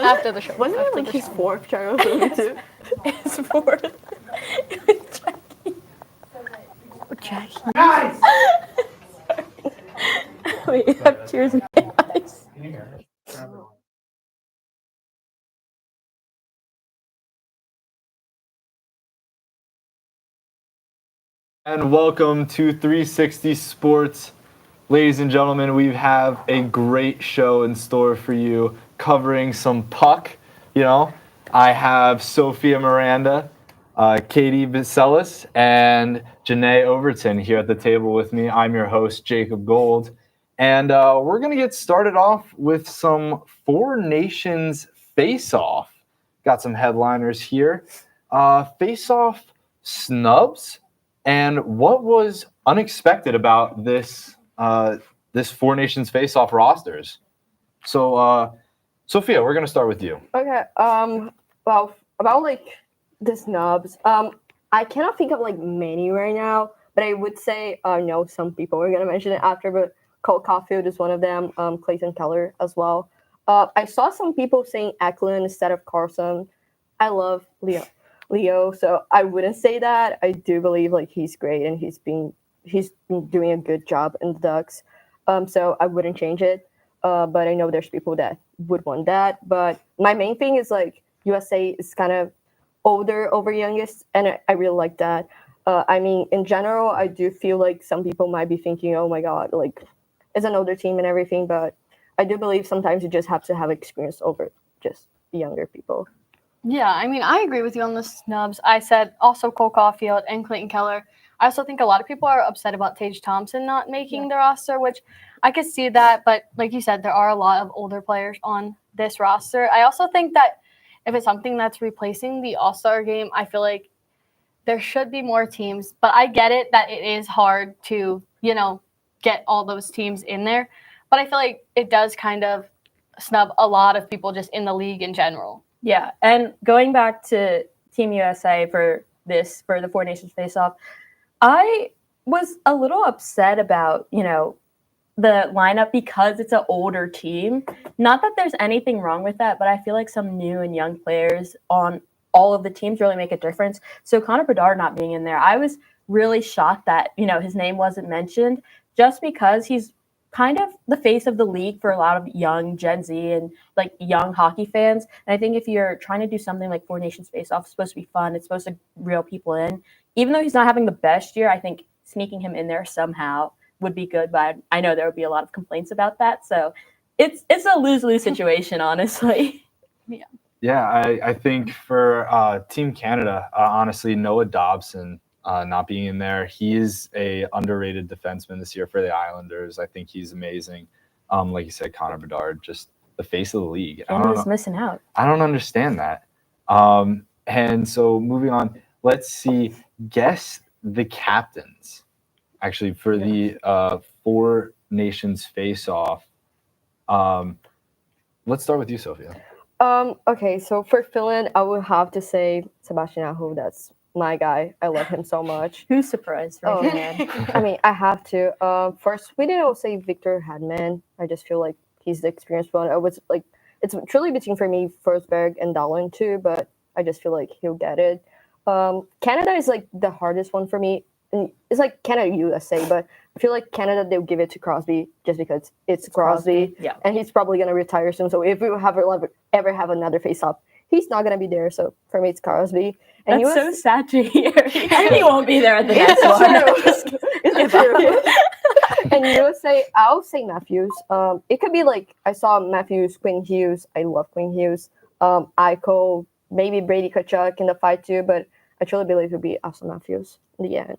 After the show. Wasn't it like his fourth child movie too? His fourth. Jackie. Guys! Wait, you have tears in my eyes. Can you hear it? And welcome to 360 Sports. Ladies and gentlemen, we have a great show in store for you, covering some puck. I have Sophia Miranda, Katie Bicelis, and Janae Overton here at the table with me. I'm your host, Jacob Gold. And we're going to get started off with some Four Nations face-off. Got some headliners here. Face-off snubs. And what was unexpected about this Four Nations face-off rosters? So, Sophia, we're going to start with you. Okay. Well, about like the snubs. I cannot think of like many right now, but I would say no. Some people are going to mention it after, but Cole Caulfield is one of them. Clayton Keller as well. I saw some people saying Eklund instead of Carson. I love Leo, so I wouldn't say that. I do believe like he's great and he's been doing a good job in the Ducks. So I wouldn't change it. But I know there's people that would want that. But my main thing is like USA is kind of older over youngest, and I really like that. I mean, in general, I do feel like some people might be thinking, oh my God, like it's an older team and everything. But I do believe sometimes you just have to have experience over just younger people. Yeah, I mean, I agree with you on the snubs. I said also Cole Caulfield and Clayton Keller. I also think a lot of people are upset about Tage Thompson not making the roster, which I could see that. But like you said, there are a lot of older players on this roster. I also think that if it's something that's replacing the All-Star game, I feel like there should be more teams. But I get it that it is hard to, get all those teams in there. But I feel like it does kind of snub a lot of people just in the league in general. Yeah, and going back to Team USA for the Four Nations face-off, I was a little upset about, the lineup because it's an older team. Not that there's anything wrong with that, but I feel like some new and young players on all of the teams really make a difference. So Connor Bedard not being in there, I was really shocked that, his name wasn't mentioned just because he's kind of the face of the league for a lot of young Gen Z and like young hockey fans. And I think if you're trying to do something like Four Nations face-off, it's supposed to be fun. It's supposed to reel people in. Even though he's not having the best year, I think sneaking him in there somehow would be good. But I know there would be a lot of complaints about that. So it's a lose-lose situation, honestly. Yeah, I think for Team Canada, honestly, Noah Dobson not being in there, he is a underrated defenseman this year for the Islanders. I think he's amazing. Like you said, Connor Bedard, just the face of the league. Canada's missing out. I don't understand that. And so moving on, let's see. Guess the captains, actually, for the Four Nations face-off. Let's start with you, Sophia. Okay, so for Finland, I would have to say Sebastian Aho. That's my guy. I love him so much. Who's surprised? Oh man, I mean, I have to. For Sweden, I would say Victor Hedman. I just feel like he's the experienced one. I was like, it's truly between for me Forsberg and Dahlin too, but I just feel like he'll get it. Canada is like the hardest one for me. And it's like Canada USA, but I feel like Canada they'll give it to Crosby just because it's Crosby. Yeah, and he's probably gonna retire soon. So if we ever have another face-off, he's not gonna be there. So for me, it's Crosby. And that's so sad to hear. He won't be there at the next one. It's true. And USA, I'll say Matthews. It could be like I saw Matthews, Quinn Hughes. I love Quinn Hughes. Eichel, maybe Brady Tkachuk in the fight too, but I truly believe it'll be Austin Matthews in the end.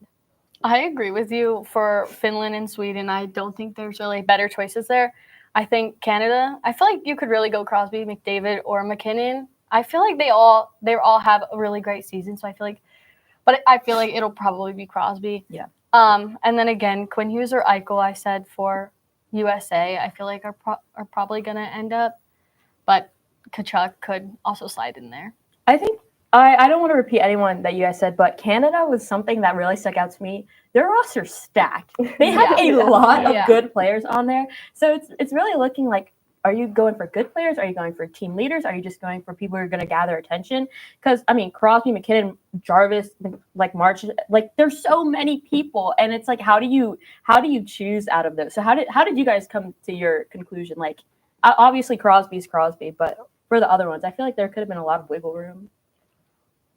I agree with you for Finland and Sweden. I don't think there's really better choices there. I think Canada, I feel like you could really go Crosby, McDavid, or McKinnon. I feel like they all have a really great season. So I feel like it'll probably be Crosby. Yeah. And then again, Quinn Hughes or Eichel, I said for USA, I feel like are probably going to end up. But Tkachuk could also slide in there. I think I don't want to repeat anyone that you guys said, but Canada was something that really stuck out to me. Their roster's stacked. They have a lot of good players on there. So it's really looking like are you going for good players? Are you going for team leaders? Are you just going for people who are going to gather attention? Because I mean, Crosby, McKinnon, Jarvis, like March, like there's so many people, and it's like, how do you choose out of those? So how did you guys come to your conclusion? Like, obviously Crosby's Crosby, but for the other ones, I feel like there could have been a lot of wiggle room.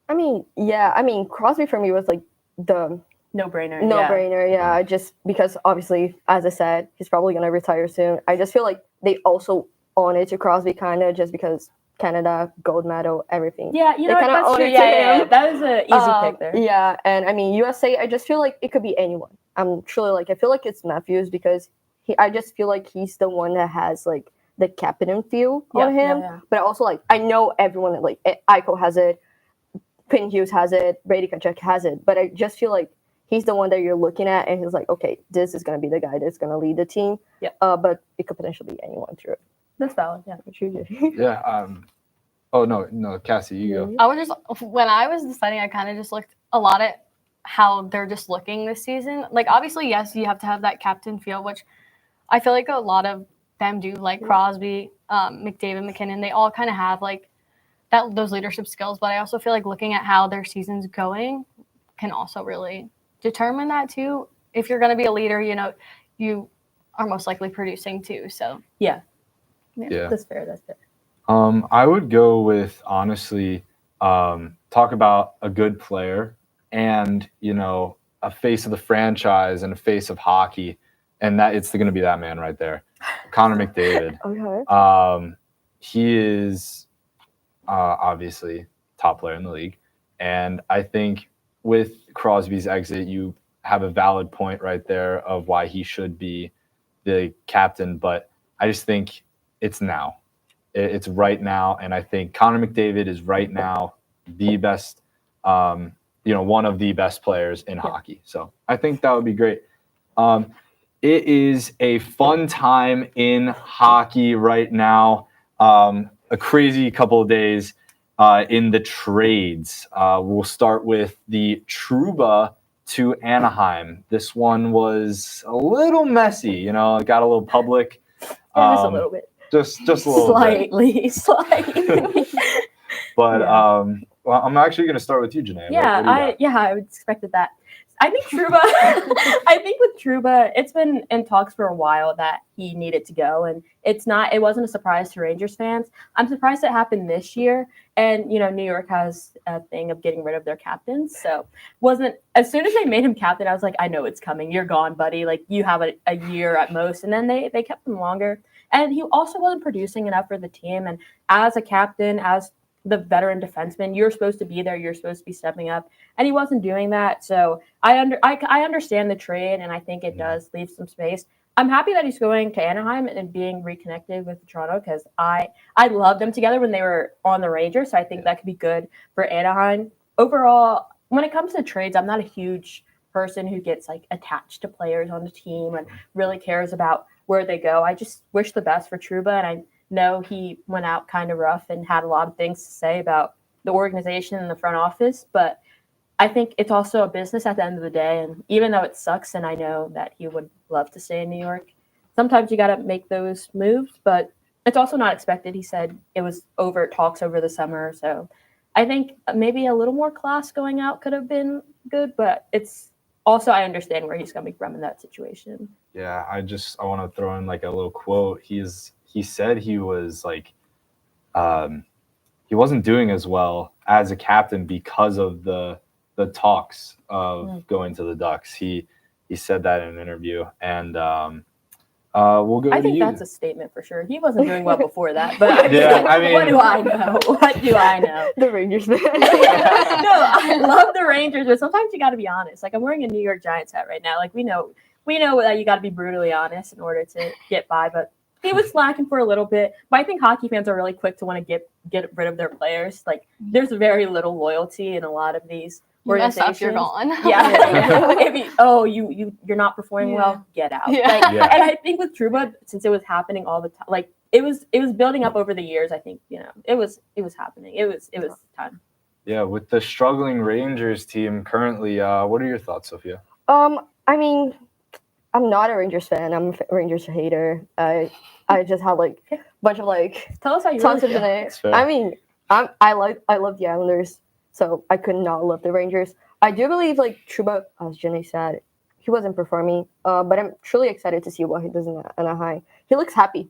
I mean, yeah. I mean, Crosby for me was like the No-brainer. no-brainer. Yeah, just because obviously, as I said, he's probably gonna retire soon. I just feel like they also own it to Crosby, kind of just because Canada, gold medal, everything. Yeah, you They know what, kinda that's own true. it to Yeah. him. That was an easy pick there. Yeah, and I mean USA. I just feel like it could be anyone. I'm truly like I feel like it's Matthews because I just feel like he's the one that has like the captain feel on him. Yeah. But also like I know everyone like Eichel has it, Quinn Hughes has it, Brady Tkachuk has it, but I just feel like he's the one that you're looking at, and he's like, okay, this is gonna be the guy that's gonna lead the team. Yeah. But it could potentially be anyone through it. That's valid. Yeah. Yeah. Oh no, Cassie, you go. I would just, when I was deciding, I kind of just looked a lot at how they're just looking this season. Like, obviously, yes, you have to have that captain feel, which I feel like a lot of them do, like Crosby, McDavid, McKinnon. They all kind of have like those leadership skills. But I also feel like looking at how their season's going can also really determine that too. If you're going to be a leader, you know, you are most likely producing too. So Yeah. That's fair. I would go with honestly, talk about a good player and, you know, a face of the franchise and a face of hockey. And that it's going to be that man right there, Connor McDavid. Okay. He is obviously top player in the league. And I think with Crosby's exit, you have a valid point right there of why he should be the captain. But I just think it's now. It's right now. And I think Connor McDavid is right now the best, one of the best players in hockey. So I think that would be great. It is a fun time in hockey right now. A crazy couple of days in the trades. We'll start with the Trouba to Anaheim. This one was a little messy, it got a little public. Just a little bit. Just a little slightly. But well, I'm actually going to start with you, Janae. I expected that. I think Trouba. I think with Trouba, it's been in talks for a while that he needed to go, and it wasn't a surprise to Rangers fans. I'm surprised it happened this year. And New York has a thing of getting rid of their captains, so wasn't as soon as they made him captain, I was like, I know it's coming. You're gone, buddy. Like you have a year at most, and then they kept him longer. And he also wasn't producing enough for the team. And as a captain, as the veteran defenseman, you're supposed to be there. You're supposed to be stepping up, and he wasn't doing that. So I understand the trade, and I think it does leave some space. I'm happy that he's going to Anaheim and being reconnected with Toronto because I loved them together when they were on the Rangers. So I think that could be good for Anaheim. Overall, when it comes to trades, I'm not a huge person who gets like attached to players on the team and really cares about where they go. I just wish the best for Trouba, and I know he went out kind of rough and had a lot of things to say about the organization and the front office, but I think it's also a business at the end of the day. And even though it sucks, and I know that he would love to stay in New York, sometimes you got to make those moves, but it's also not expected. He said it was talks over the summer. So I think maybe a little more class going out could have been good, but it's also, I understand where he's coming from in that situation. Yeah. I want to throw in like a little quote. He said he was like, he wasn't doing as well as a captain because of the talks of going to the Ducks. He said that in an interview, and we'll go. I think you. that's a statement for sure. He wasn't doing well before that, but Yeah, I mean, what do I know? What do I know? The Rangers fan. No, I love the Rangers, but sometimes you got to be honest. Like I'm wearing a New York Giants hat right now. Like we know that you got to be brutally honest in order to get by, but he was slacking for a little bit. But I think hockey fans are really quick to want to get rid of their players. Like there's very little loyalty in a lot of these organizations. You're gone. Yeah. You're not performing well, get out. Yeah. Like, yeah. And I think with Trouba, since it was happening all the time, like it was building up over the years. I think it was happening. It was time. Yeah, with the struggling Rangers team currently, what are your thoughts, Sophia? I mean, I'm not a Rangers fan. I'm a Rangers hater. I just have like a bunch of like Tell us how you tons really of feel. it. That's fair. I mean, I love the Islanders, so I could not love the Rangers. I do believe like Trouba, as Jenny said, he wasn't performing. But I'm truly excited to see what he does in Anaheim. He looks happy.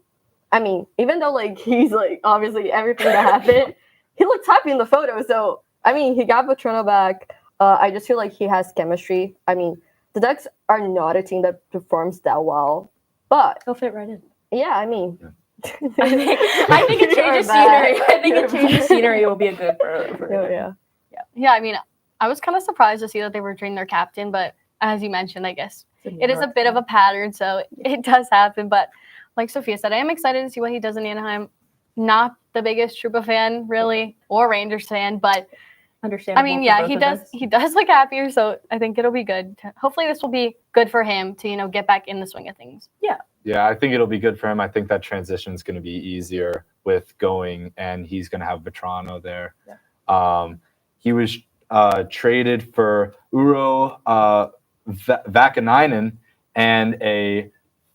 I mean, even though like he's like obviously everything that happened, he looks happy in the photo. So I mean, he got Petrona back. I just feel like he has chemistry. I mean, the Ducks are not a team that performs that well, but He'll fit right in. yeah, I mean, I think a change of scenery. I think a change of scenery will be a good for Oh, yeah. Yeah, I mean, I was kind of surprised to see that they were trading their captain, but as you mentioned, I guess it is a bit of a pattern, so it does happen. But like Sophia said, I am excited to see what he does in Anaheim. Not the biggest Trouba fan, really, or Rangers fan, but understandable. I mean, for yeah, both he of does. us. He does look happier, so I think it'll be good. Hopefully, this will be good for him to get back in the swing of things. Yeah, I think it'll be good for him. I think that transition is going to be easier with going, and he's going to have Vetrano there. Yeah. He was traded for Uro Vakanainen and a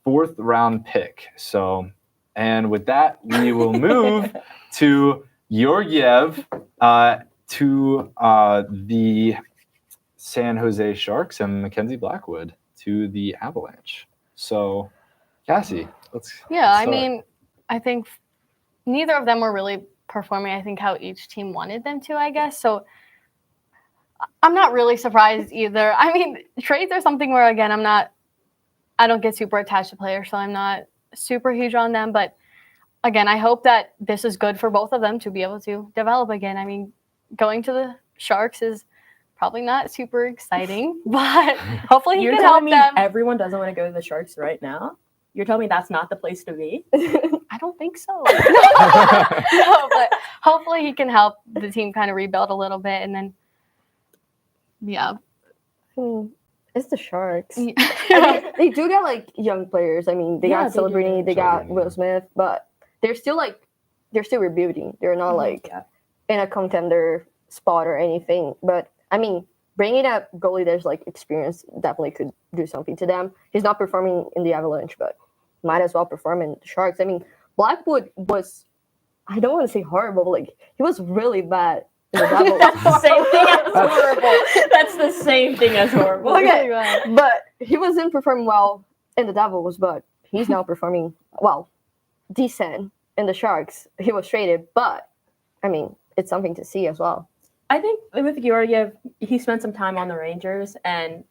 4th round pick. So, and with that, we will move to Georgiev to the San Jose Sharks and Mackenzie Blackwood to the Avalanche. So, Cassie, let's Yeah, I start. mean, I think neither of them were really performing, I think, how each team wanted them to, I guess. So I'm not really surprised either. I mean, trades are something where, again, I don't get super attached to players, so I'm not super huge on them. But again, I hope that this is good for both of them to be able to develop again. I mean, going to the Sharks is probably not super exciting, but hopefully he You're can help telling me them. everyone doesn't want to go to the Sharks right now? You're telling me that's not the place to be? I don't think so. No, but hopefully he can help the team kind of rebuild a little bit, and then, yeah. It's the Sharks. Yeah. I mean, they do get like young players. I mean, they Yeah, got they do. Celebrini, they got Celebrini, Will yeah. Smith, but they're still rebuilding. They're not like Yeah. in a contender spot or anything. But I mean, bringing a goalie that's like experience definitely could do something to them. He's not performing in the Avalanche, but might as well perform in the Sharks. I mean, Blackwood was, I don't want to say horrible, but like he was really bad in the Devils. That's the same thing as horrible. That's the same thing as horrible. Okay. Really bad. But he wasn't performing well in the Devils, but he's now performing well, decent in the Sharks. He was traded, but I mean, it's something to see as well. I think with Georgiev, he spent some time on the Rangers, and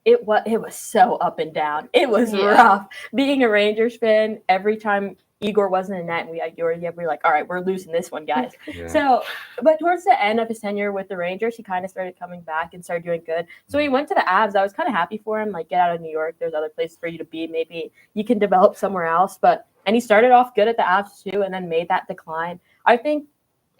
it was so up and down. It was Yeah. rough. Being a Rangers fan, every time Igor wasn't in net and we had Georgiev, we were like, all right, we're losing this one, guys. Yeah. So, but towards the end of his tenure with the Rangers, he kind of started coming back and started doing good. So he went to the Avs. I was kind of happy for him. Like, get out of New York. There's other places for you to be. Maybe you can develop somewhere else. And he started off good at the Avs too, and then made that decline. I think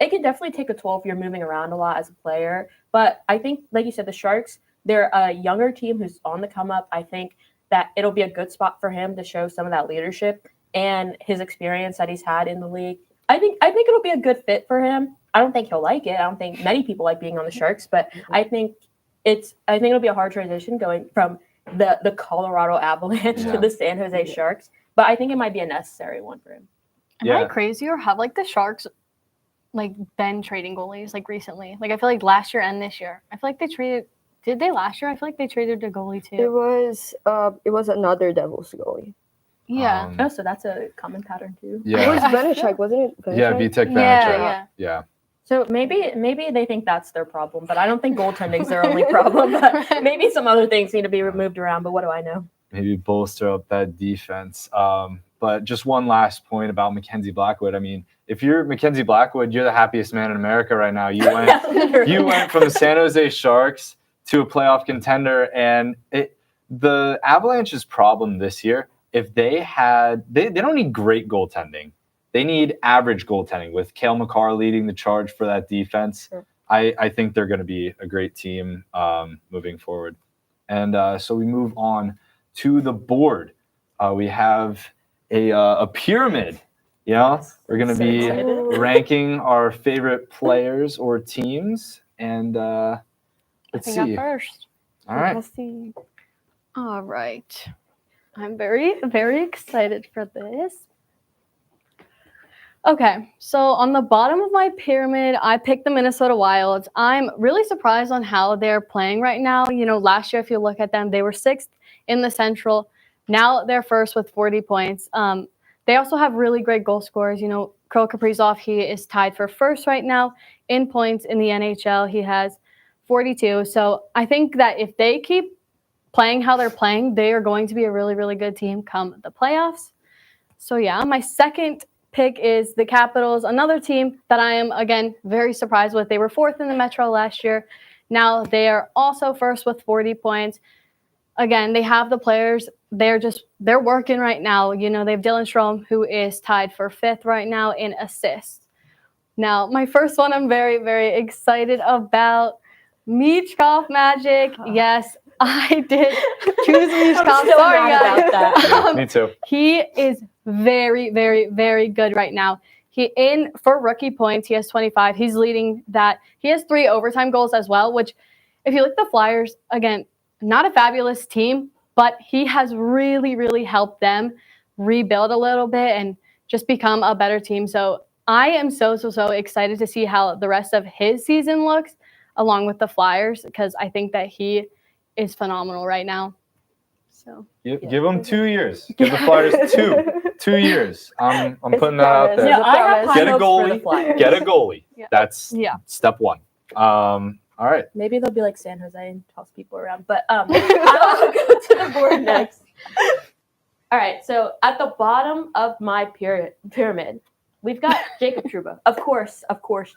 it can definitely take a toll if you're moving around a lot as a player. But I think, like you said, the Sharks, they're a younger team who's on the come up. I think that it'll be a good spot for him to show some of that leadership and his experience that he's had in the league. I think it'll be a good fit for him. I don't think he'll like it. I don't think many people like being on the Sharks, but I think it'll be a hard transition going from the Colorado Avalanche Yeah. to the San Jose Sharks. But I think it might be a necessary one for him. Am Yeah. I crazy, or have like the Sharks like been trading goalies like recently? Like I feel like last year and this year, I feel like they traded. Did they last year? I feel like they traded a goalie It too. was another Devils goalie. Yeah. Um, Oh, so that's a common pattern too. It yeah. was I feel- Vanacek, wasn't it? Yeah, Vanacek? Vitek Vanacek. Yeah. Yeah. So maybe they think that's their problem, but I don't think goaltending's their only problem. But maybe some other things need to be moved around. But what do I know? Maybe bolster up that defense. But just one last point about Mackenzie Blackwood. I mean, if you're Mackenzie Blackwood, you're the happiest man in America right now. You went from the San Jose Sharks to a playoff contender, and the Avalanche's problem this year, if they don't need great goaltending. They need average goaltending with Cale Makar leading the charge for that defense. Sure. I think they're going to be a great team moving forward. And so we move on to the board. We have a pyramid. You know, we're going to So be excited. ranking our favorite players or teams. And I let's think I'm see. first. All right. Let's see. All right. I'm very, very excited for this. Okay, so on the bottom of my pyramid, I picked the Minnesota Wild. I'm really surprised on how they're playing right now. You know, last year, if you look at them, they were sixth in the Central. Now they're first with 40 points. They also have really great goal scorers. You know, Kirill Kaprizov, he is tied for first right now in points in the NHL. He has 42. So I think that if they keep playing how they're playing, they are going to be a really, really good team come the playoffs. So yeah, my second pick is the Capitals, another team that I am, again, very surprised with. They were fourth in the Metro last year. Now they are also first with 40 points. Again, they have the players. They're working right now. You know, they have Dylan Strome, who is tied for fifth right now in assists. Now, my first one I'm very, very excited about. Michkov Magic. Yes, I did choose Michkov. still Sorry, mad guys. about that. Yeah, me too. He is very, very, very good right now. For rookie points, he has 25. He's leading that. He has 3 overtime goals as well, which if you look at the Flyers, again, not a fabulous team, but he has really, really helped them rebuild a little bit and just become a better team. So I am so excited to see how the rest of his season looks along with the Flyers because I think that he is phenomenal right now. So Give them 2 years. Give the Flyers 2 years. I'm It's a putting that out promise. there. Yeah, I have high Get a hopes for the goalie. Flyers. Get a goalie. Yeah. That's Yeah. step one. All right. Maybe they'll be like San Jose and toss people around. But I'll go to the board next. All right. So at the bottom of my pyramid, we've got Jacob Trouba. Of course,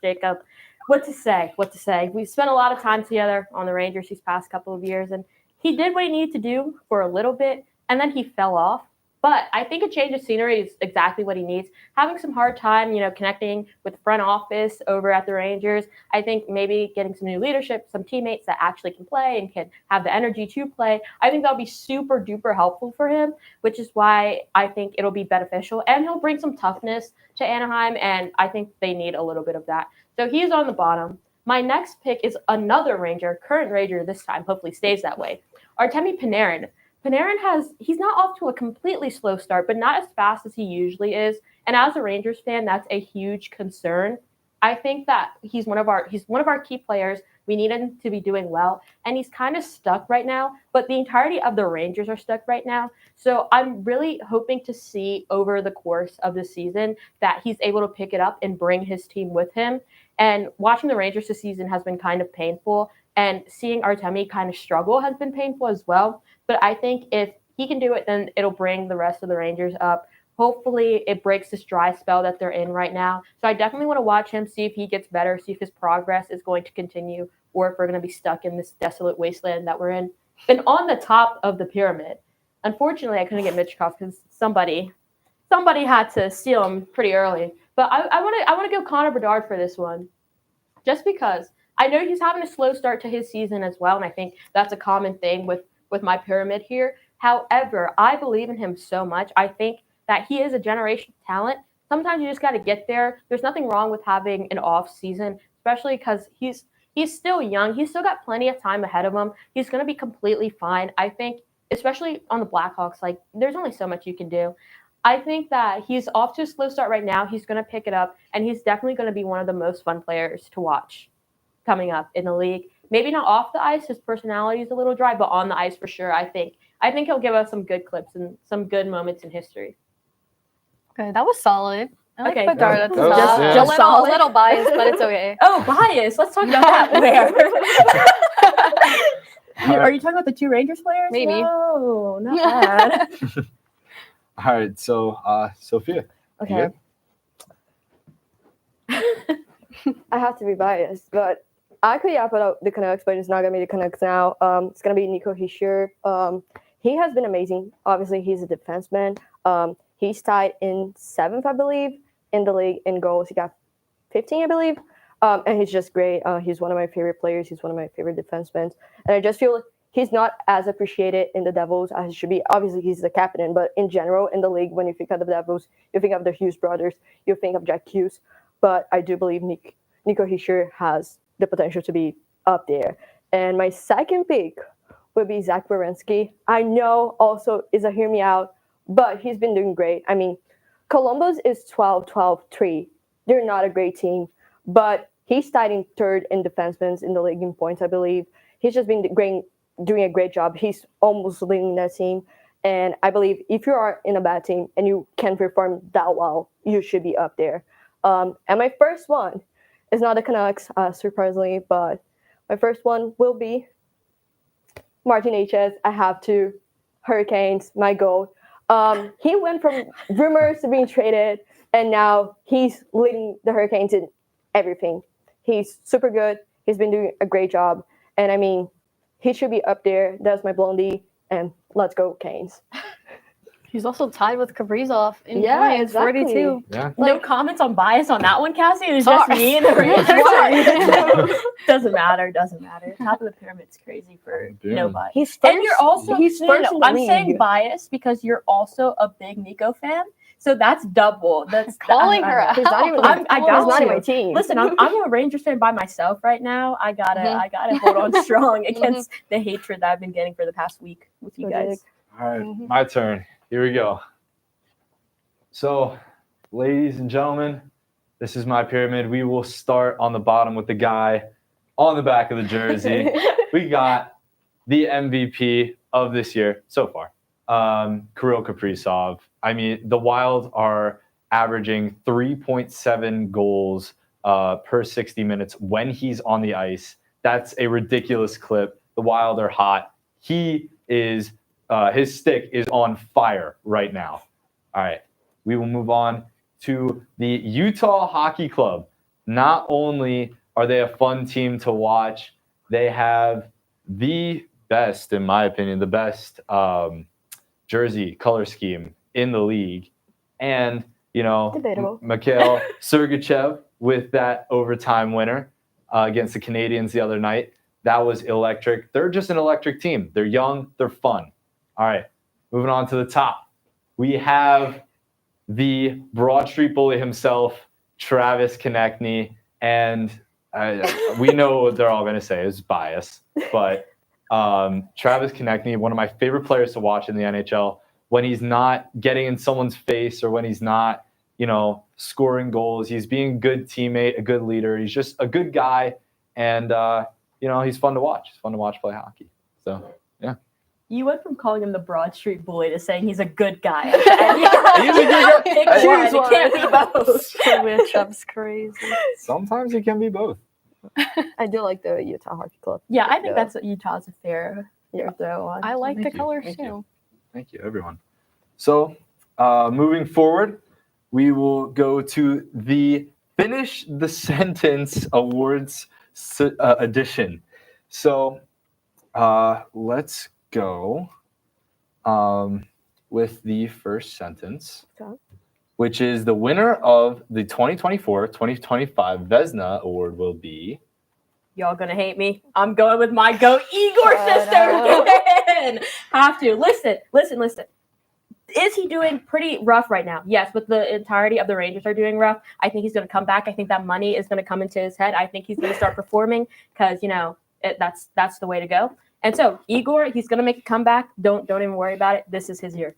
Jacob. What to say? We've spent a lot of time together on the Rangers these past couple of years, and he did what he needed to do for a little bit, and then he fell off. But I think a change of scenery is exactly what he needs. Having some hard time, connecting with the front office over at the Rangers. I think maybe getting some new leadership, some teammates that actually can play and can have the energy to play. I think that'll be super duper helpful for him, which is why I think it'll be beneficial. And he'll bring some toughness to Anaheim, and I think they need a little bit of that. So he's on the bottom. My next pick is another Ranger, current Ranger this time, hopefully stays that way. Artemi Panarin. He's not off to a completely slow start, but not as fast as he usually is. And as a Rangers fan, that's a huge concern. I think that he's one of our key players. We need him to be doing well, and he's kind of stuck right now. But the entirety of the Rangers are stuck right now. So I'm really hoping to see over the course of the season that he's able to pick it up and bring his team with him. And watching the Rangers this season has been kind of painful, and seeing Artemi kind of struggle has been painful as well. But I think if he can do it, then it'll bring the rest of the Rangers up. Hopefully it breaks this dry spell that they're in right now. So I definitely want to watch him, see if he gets better, see if his progress is going to continue, or if we're going to be stuck in this desolate wasteland that we're in. And on the top of the pyramid, unfortunately, I couldn't get Michkov because somebody had to steal him pretty early. But I want to go Connor Bedard for this one, just because I know he's having a slow start to his season as well, and I think that's a common thing with my pyramid here. However, I believe in him so much. I think that he is a generational talent. Sometimes you just got to get there. There's nothing wrong with having an off season, especially because he's still young. He's still got plenty of time ahead of him. He's going to be completely fine. I think, especially on the Blackhawks, like there's only so much you can do. I think that he's off to a slow start right now. He's going to pick it up, and he's definitely going to be one of the most fun players to watch coming up in the league. Maybe not off the ice. His personality is a little dry, but on the ice for sure. I think he'll give us some good clips and some good moments in history. okay, that was solid. I like Okay. Bedard at the That was- top. yeah. Just A solid. little biased, but it's okay. Oh, bias. Let's talk about that. Where? Are you talking about the 2 Rangers players? Maybe. No, not bad. All right. So, Sophia. Okay. I have to be biased, but I could put out the Canucks, but it's not gonna be the Canucks now. It's gonna be Nico Hischier. He has been amazing. Obviously, he's a defenseman. He's tied in 7th, I believe, in the league in goals. He got 15, I believe. And he's just great. He's one of my favorite players. He's one of my favorite defensemen. And I just feel he's not as appreciated in the Devils as he should be. Obviously, he's the captain, but in general, in the league, when you think of the Devils, you think of the Hughes brothers, you think of Jack Hughes. But I do believe Nico Hischier has the potential to be up there. And my second pick would be Zach Werenski. I know also is a hear me out, but he's been doing great. I mean, Columbus is 12-12-3. They're not a great team, but he's tied in third in defensemen in the league in points, I believe. He's just been doing a great job. He's almost leading that team. And I believe if you are in a bad team and you can perform that well, you should be up there. And my first one is not the Canucks, surprisingly, but my first one will be Martin H.S. I have to. Hurricanes, my goal. He went from rumors to being traded, and now he's leading the Hurricanes in everything. He's super good. He's been doing a great job. And I mean, he should be up there. That's my blondie. And let's go, Canes. He's also tied with Kaprizov in Yeah, points, exactly. 42. Yeah. No comments on bias on that one, Cassie. It was just Sorry. me and the Rangers. Why? Doesn't matter. Top of the pyramid's crazy for Damn. nobody. He's And you're also he's no, no, first no, in the I'm league. saying bias because you're also a big Nico fan. So that's double. That's Calling her out. He's not even. I he's got not in you. my team. Listen, I'm a Rangers fan by myself right now. I gotta Mhm. hold on strong against the hatred that I've been getting for the past week with you Okay. guys. All right, Mhm. my turn. Here we go. So, ladies and gentlemen, this is my pyramid. We will start on the bottom with the guy on the back of the jersey. We got the MVP of this year so far, Kirill Kaprizov. I mean, the Wild are averaging 3.7 goals per 60 minutes when he's on the ice. That's a ridiculous clip. The Wild are hot. He is, his stick is on fire right now. All right, we will move on to the Utah Hockey Club. Not only are they a fun team to watch, they have the best, in my opinion, the best jersey color scheme in the league. And, you know, Debatable. Mikhail Sergachev with that overtime winner against the Canadians the other night. That was electric. They're just an electric team. They're young. They're fun. All right, moving on to the top. We have the Broad Street Bully himself, Travis Konechny. And we know what they're all going to say is bias. But Travis Konechny, one of my favorite players to watch in the NHL, when he's not getting in someone's face or when he's not, you know, scoring goals, he's being a good teammate, a good leader. He's just a good guy. And, you know, he's fun to watch. It's fun to watch play hockey. So, yeah. You went from calling him the Broad Street Bully to saying he's a good guy. He's a good guy. Pick Choose one. It can't be both. Switch-up's crazy. Sometimes it can be both. I do like the Utah Hockey Club. Yeah, I think Yeah. that's what Utah's a fair throw on. I like the Thank you. colors Thank too. you. Thank you, everyone. So, moving forward, we will go to the Finish the Sentence Awards edition. So, let's go with the first sentence, Okay. which is the winner of the 2024-2025 Vezina Award will be. Y'all gonna hate me. I'm going with my goat Igor Shut Shesterkin. Have to listen. Is he doing pretty rough right now? Yes, but the entirety of the Rangers are doing rough. I think he's going to come back. I think that money is going to come into his head. I think he's going to start performing because, you know, that's the way to go. And so Igor, he's going to make a comeback. Don't even worry about it. This is his year.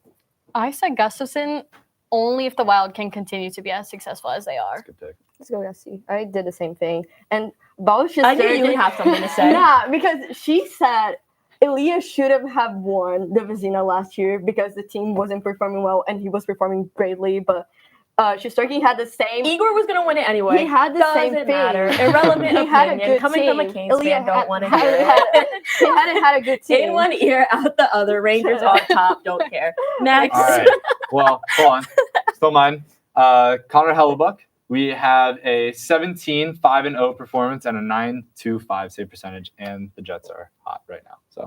I said Gustafsson only if the Wild can continue to be as successful as they are. That's a good pick. Let's go, Yassi. I did the same thing. And Bausch just I knew you would have something to say. Nah, because she said Elias should have won the Vezina last year because the team wasn't performing well and he was performing greatly. But Shesterkin had the same. Igor was going to win it anyway. He had the Doesn't same thing. matter. Irrelevant He had a opinion. good Coming from a team. Canes Ilya fan, don't want to hear had- it. He hadn't had a good team. In one ear, out the other. Rangers on top. Don't care. Next. All right. Well, hold on. Still mine. Connor Hellebuck. We have a 17-5-0 performance and a 9.25 save percentage, and the Jets are hot right now. So,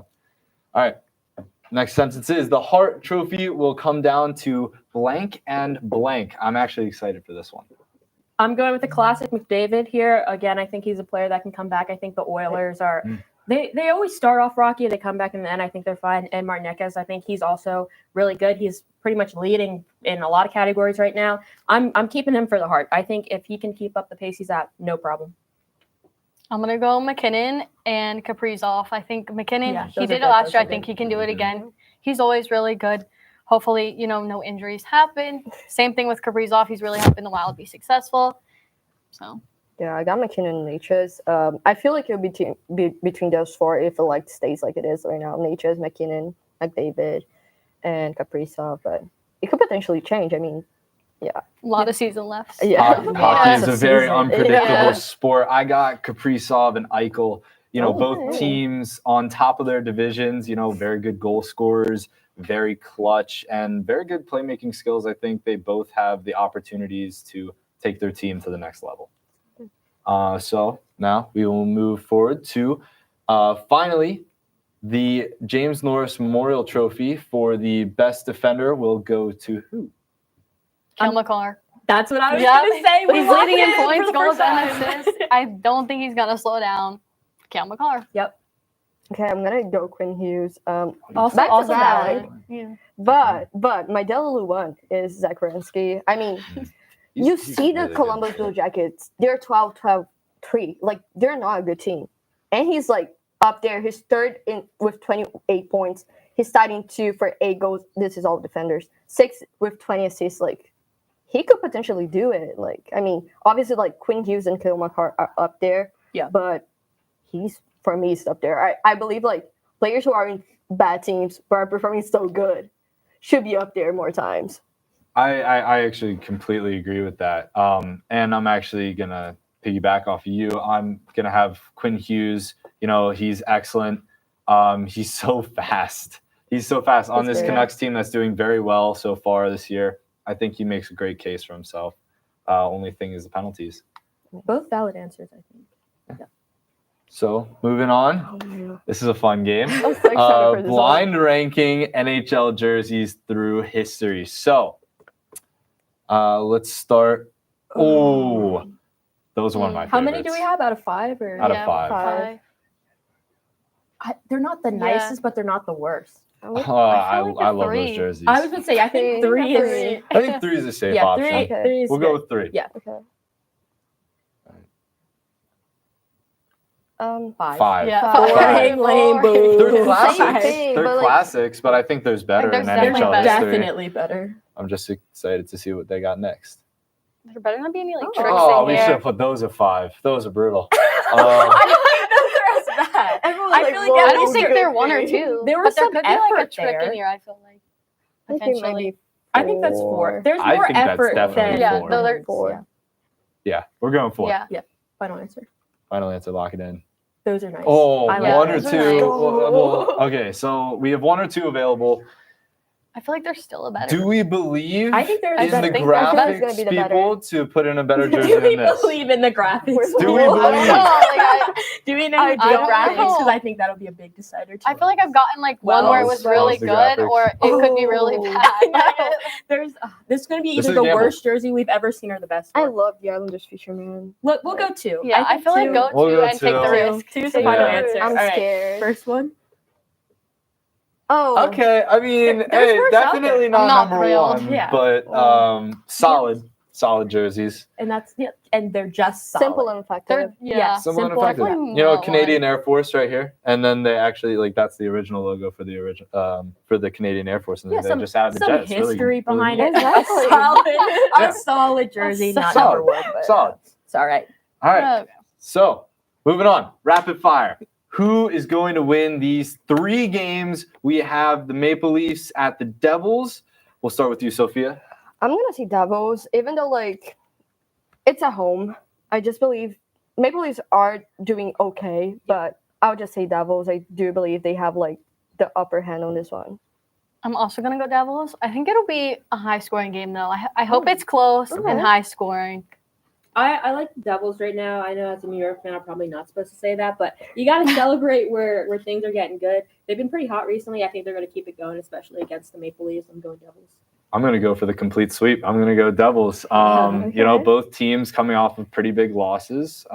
all right. Next sentence is the Hart Trophy will come down to blank and blank. I'm actually excited for this one. I'm going with the classic McDavid here. Again, I think he's a player that can come back. I think the Oilers are they always start off rocky. They come back in the end. I think they're fine. And Martinez, I think he's also really good. He's pretty much leading in a lot of categories right now. I'm keeping him for the Hart. I think if he can keep up the pace he's at, no problem. I'm gonna go McKinnon and Kaprizov. I think McKinnon, Yeah, he those are did it good, last those year. are I think good. he can do it Mhm. again. He's always really good. Hopefully, no injuries happen. Same thing with Kaprizov. He's really helping the Wild be successful. So Yeah, I got McKinnon and Natchez. I feel like it'll be between those four if it like stays like it is right now. Natchez, McKinnon, McDavid, and Kaprizov, but it could potentially change. I mean, a lot of season left. Yeah. Hockey Yeah. is a very Season. unpredictable Yeah. sport. I got Kaprizov and Eichel. Oh, Both okay. teams on top of their divisions. Very good goal scorers, very clutch, and very good playmaking skills. I think they both have the opportunities to take their team to the next level. So now we will move forward to finally the James Norris Memorial Trophy for the best defender will go to who? Kale McCarr. That's what I was Yeah. going to say. He's locked leading in it for points, the goals, first and time. assists. I don't think he's gonna slow down. Kale McCarr. Okay, I'm gonna go Quinn Hughes. Also Back to back. valid. Yeah. But my Delulu one is Zach Werenski. I mean, you He's see the really good. Columbus Blue Jackets. They're 12-12-3. Like they're not a good team, and he's like up there. He's third in with 28 points. He's starting 2 for 8 goals. This is all defenders. 6 with 20 assists. Like he could potentially do it. Like I mean, obviously like Quinn Hughes and Kale McCarr are up there. Yeah. But he's up there. I believe like players who are in bad teams but are performing so good should be up there more times. I actually completely agree with that. And I'm actually gonna piggyback off of you. I'm gonna have Quinn Hughes. He's excellent. He's so fast. He's so fast on That's this fair. Canucks team that's doing very well so far this year. I think he makes a great case for himself. Only thing is the penalties. Both valid answers, I think. So moving on. Oh my God. This is a fun game. I'm so excited for this one. Blind ranking NHL jerseys through history. So let's start. Oh, those are one of my favorites. How many do we have out of 5? Or Out of Yeah, 5. They're not the Yeah. nicest, but they're not the worst. I I feel like love those three. jerseys. I was going to say, I think 3 is. I think 3 is a safe Yeah, option. 3 Okay. is We'll good. go with 3. Yeah. Okay. 5. 5. Yeah. Four. Lame, lame, boo. They're Same classics. thing, They're but, like- classics, but I think there's better There's in definitely NHL better. history. Definitely better. I'm just excited to see what they got next. There better not be any like Oh. tricks Oh, in we here. should have put those at 5. Those are brutal. I don't think those are as bad. Everyone's I like, feel like "Whoa, I at don't least think good they're 1 or thing." 2. There but was there some could be like a effort trick there. in here. I feel like I think it might potentially. be I think that's 4. There's I more think that's effort definitely than Yeah, four. no, they're 4. Yeah. Yeah, we're going 4. Yeah. Final answer. Final answer, lock it in. Those are nice. Oh, I like one or those. 2. Those are nice. Okay, so we have 1 or 2 available. I feel like there's still a better. Do we believe I think there's I in the think there's gonna graphics be the better. people to put in a better jersey Do we than this? believe in the graphics? Where's Do the we rule? I don't believe? know. Like, Do we know I the don't graphics? know. Because I think that'll be a big decider too. I feel like I've gotten like one Well, where it was that really was the good, graphics. or it could be really Oh. bad. there's this is going to be This either is the a gamble. worst jersey we've ever seen or the best I one. love the Islanders feature, man. Look, we'll go 2. Yeah, I think feel like 2. go We'll 2 go and take the 2. risk. 2 is the final Yeah. answer. I'm All right. scared. First one. Oh, Okay, I mean, There's hey, worse out definitely there. not I'm not number thrilled. 1, Yeah. but solid jerseys. And that's and they're just solid. simple and effective. They're, yeah. Simple and simple and effective. effective. You know, Not Canadian one. Air Force right here, and then they actually that's the original logo for the original for the Canadian Air Force, and Yeah, then they just added the some Jets. history behind neat. it. Exactly. A solid jersey, not Solid. number 1. But Solid. It's all right. All right. Okay. So, moving on. Rapid fire. Who is going to win these 3 games? We have the Maple Leafs at the Devils. We'll start with you, Sophia. I'm gonna see Devils, even though like it's at home. I just believe Maple Leafs are doing okay, but I'll just say Devils. I do believe they have like the upper hand on this one. I'm also gonna go Devils. I think it'll be a high scoring game though. I hope Ooh. it's close Okay. and high scoring. I like the Devils right now. I know as a New York fan, I'm probably not supposed to say that, but you got to celebrate where things are getting good. They've been pretty hot recently. I think they're going to keep it going, especially against the Maple Leafs. I'm going Devils. I'm going to go for the complete sweep. I'm going to go Devils. You know, Okay. both teams coming off of pretty big losses,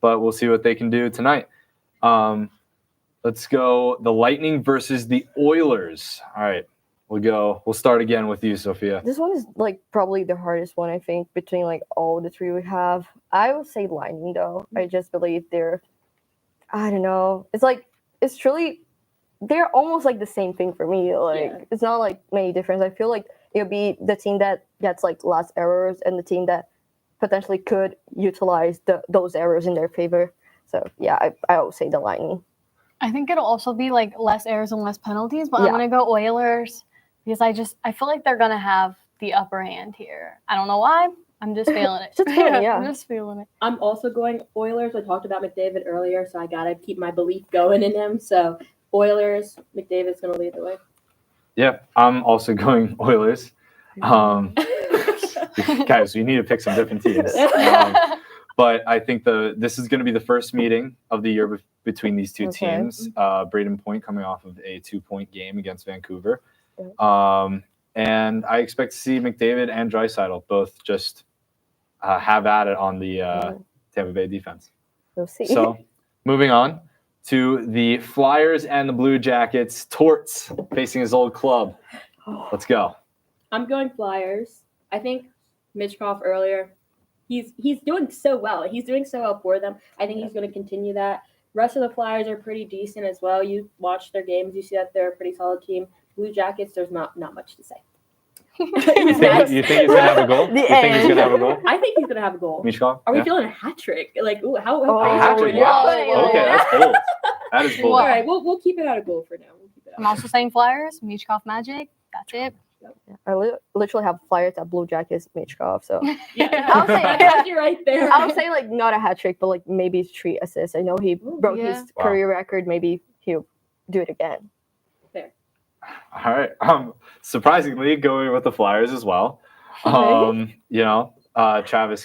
but we'll see what they can do tonight. Let's go the Lightning versus the Oilers. All right. We'll start again with you, Sophia. This one is like probably the hardest one, I think, between like all the three we have. I would say Lightning though. I just believe I don't know. It's truly they're almost like the same thing for me. Like it's not like many difference. I feel like it'll be the team that gets like less errors and the team that potentially could utilize those errors in their favor. So yeah, I would say the Lightning. I think it'll also be like less errors and less penalties, but Yeah. I'm gonna go Oilers because I feel like they're gonna have the upper hand here. I don't know why. I'm just feeling it. Just feeling, yeah. I'm just feeling it. I'm also going Oilers. I talked about McDavid earlier, so I gotta keep my belief going in him. So Oilers, McDavid's gonna lead the way. Yeah, I'm also going Oilers. Guys, we need to pick some different teams. But I think this is going to be the first meeting of the year between these two Okay. teams. Braden Point coming off of a 2-point game against Vancouver. Yeah. And I expect to see McDavid and Draisaitl both just have at it on the Tampa Bay defense. We'll see. So moving on to the Flyers and the Blue Jackets. Torts facing his old club. Let's go. I'm going Flyers. I think Mitchkov earlier. He's doing so well. He's doing so well for them. I think he's going to continue that. Rest of the Flyers are pretty decent as well. You watch their games, you see that they're a pretty solid team. Blue Jackets, there's not much to say. You think he's going to have a goal? The You think he's going to have a end. goal? I think he's going to have a goal. Michkov? Are we Yeah. feeling a hat trick? Like, ooh, how Oh, crazy hat are we trick, now? wow. Yeah. Okay, that's bold. That is bold. All right, we'll keep it at a goal for now. We'll keep it I'm at also saying Flyers, Michkov Magic. That's it. I literally have Flyers at Blue Jackets, Mitchkov. So I'll say- that's you right there. I would say like not a hat trick, but like maybe 3 assists. I know he broke yeah. his Wow. career record. Maybe he'll do it again. All right. Surprisingly, going with the Flyers as well. Travis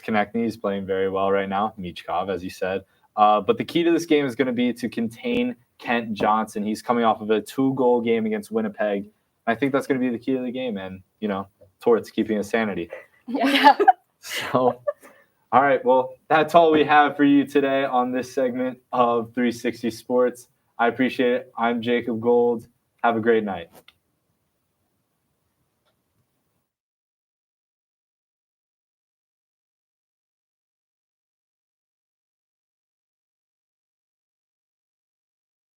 Konechny is playing very well right now. Michkov, as you said. But the key to this game is going to be to contain Kent Johnson. He's coming off of a 2-goal game against Winnipeg. I think that's going to be the key to the game, and Torts keeping his sanity. Yeah. So, all right. Well, that's all we have for you today on this segment of 360 Sports. I appreciate it. I'm Jacob Gold. Have a great night.